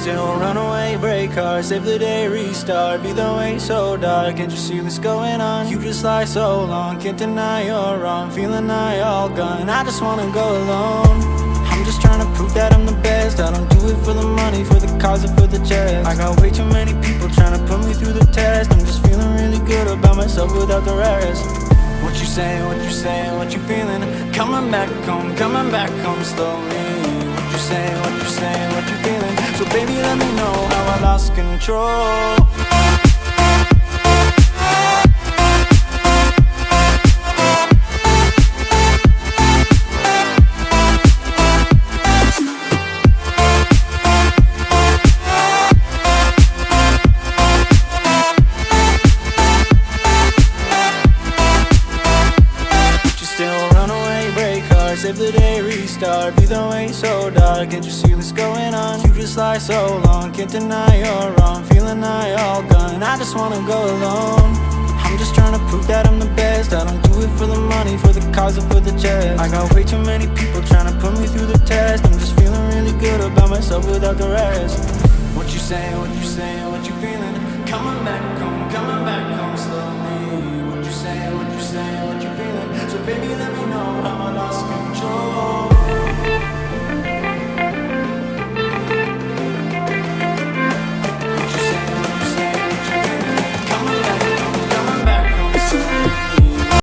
still run away, break heart, save the day, restart. Be the way so dark, can't you see what's going on? You just lie so long, can't deny you're wrong. Feeling I all gone, I just wanna go alone. I'm just trying to prove that I'm the best. I don't do it for the money, for the cause or for the chest. I got way too many people trying to put me through the test. I'm just feeling really good about myself without the rest. What you saying, what you saying, what you feeling? Coming back home slowly. What you saying, what you saying, what you feeling? So baby, let me know how I lost control. Save the day, restart, be the way so dark. Can't you see what's going on? You just lie so long, can't deny you're wrong. Feeling I all gone, I just wanna go alone. I'm just trying to prove that I'm the best. I don't do it for the money, for the cause or for the chest. I got way too many people trying to put me through the test. I'm just feeling really good about myself without the rest. What you saying, what you saying, what you feeling? Coming back home slowly. What you saying, what you saying, what you feeling? So baby, let me know how I lost control.